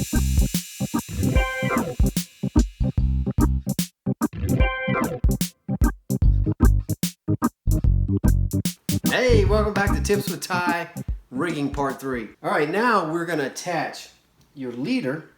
Hey, welcome back to Tips with Ty, rigging part 3. All right, now we're gonna attach your leader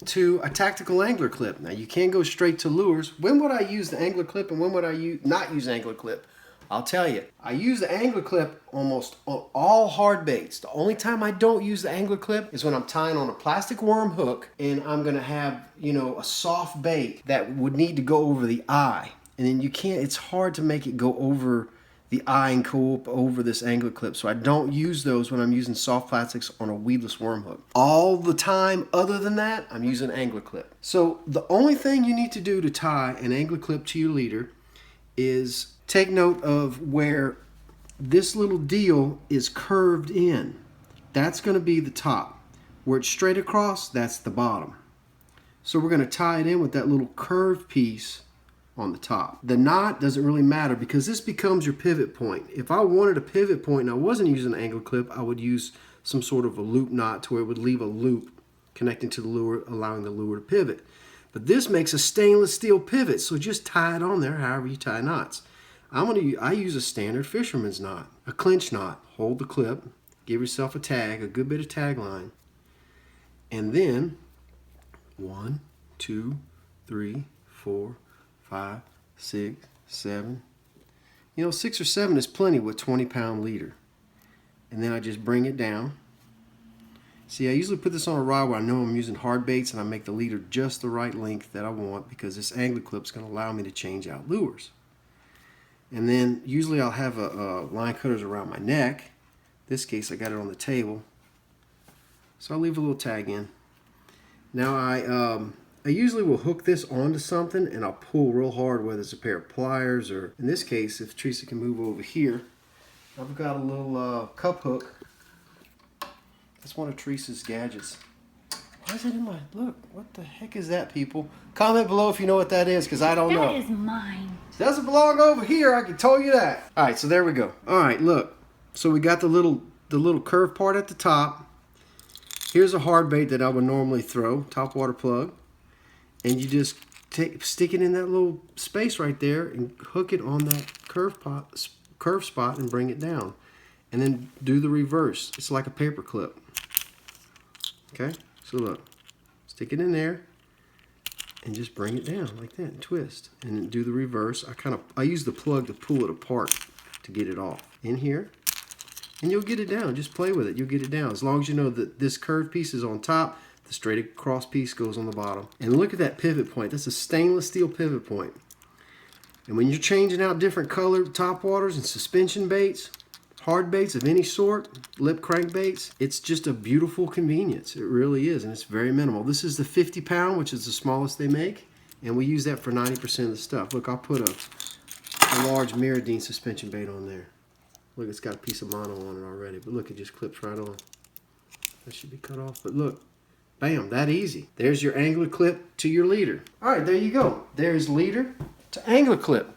to a tactical angler clip. Now you can go straight to lures. When would I use the angler clip and when would I not use angler clip? I'll tell you, I use the angler clip almost on all hard baits. The only time I don't use the angler clip is when I'm tying on a plastic worm hook and I'm gonna have, a soft bait that would need to go over the eye. And then you can't, it's hard to make it go over the eye and go up over this angler clip. So I don't use those when I'm using soft plastics on a weedless worm hook. All the time other than that, I'm using angler clip. So the only thing you need to do to tie an angler clip to your leader is take note of where this little deal is curved in. That's going to be the top. Where it's straight across, that's the bottom. So we're going to tie it in with that little curved piece on the top. The knot doesn't really matter because this becomes your pivot point. If I wanted a pivot point and I wasn't using an angler clip, I would use some sort of a loop knot to where it would leave a loop connecting to the lure, allowing the lure to pivot. But this makes a stainless steel pivot, so just tie it on there however you tie knots. I use a standard fisherman's knot, a clinch knot. Hold the clip, give yourself a tag, a good bit of tag line, and then 1, 2, 3, 4, 5, 6, 7. 6 or 7 is plenty with 20-pound leader. And then I just bring it down. See, I usually put this on a rod where I know I'm using hard baits and I make the leader just the right length that I want because this angler clip is going to allow me to change out lures. And then usually I'll have a line cutters around my neck. In this case I got it on the table. So I'll leave a little tag in. Now I usually will hook this onto something and I'll pull real hard, whether it's a pair of pliers or, in this case, if Teresa can move over here, I've got a little cup hook. That's one of Teresa's gadgets. Why is it in my, look, what the heck is that, people? Comment below if you know what that is, because I don't know. That is mine. It doesn't belong over here, I can tell you that. All right, so there we go. All right, look. So we got the little curved part at the top. Here's a hard bait that I would normally throw, top water plug. And you just stick it in that little space right there and hook it on that curve spot and bring it down. And then do the reverse. It's like a paper clip. Okay, so look, stick it in there and just bring it down like that and twist. And then do the reverse. I use the plug to pull it apart to get it off. In here, and you'll get it down. Just play with it, you'll get it down. As long as you know that this curved piece is on top, the straight across piece goes on the bottom. And look at that pivot point. That's a stainless steel pivot point. And when you're changing out different colored top waters and suspension baits, hard baits of any sort, lip crank baits, it's just a beautiful convenience. It really is, and it's very minimal. This is the 50-pound, which is the smallest they make, and we use that for 90% of the stuff. Look, I'll put a large Mirrodine suspension bait on there. Look, it's got a piece of mono on it already, but look, it just clips right on. That should be cut off, but look. Bam, that easy. There's your angler clip to your leader. All right, there you go. There's leader to angler clip.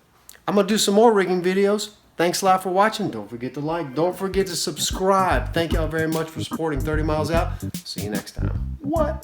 I'm going to do some more rigging videos. Thanks a lot for watching. Don't forget to like. Don't forget to subscribe. Thank y'all very much for supporting 30 Miles Out. See you next time. What?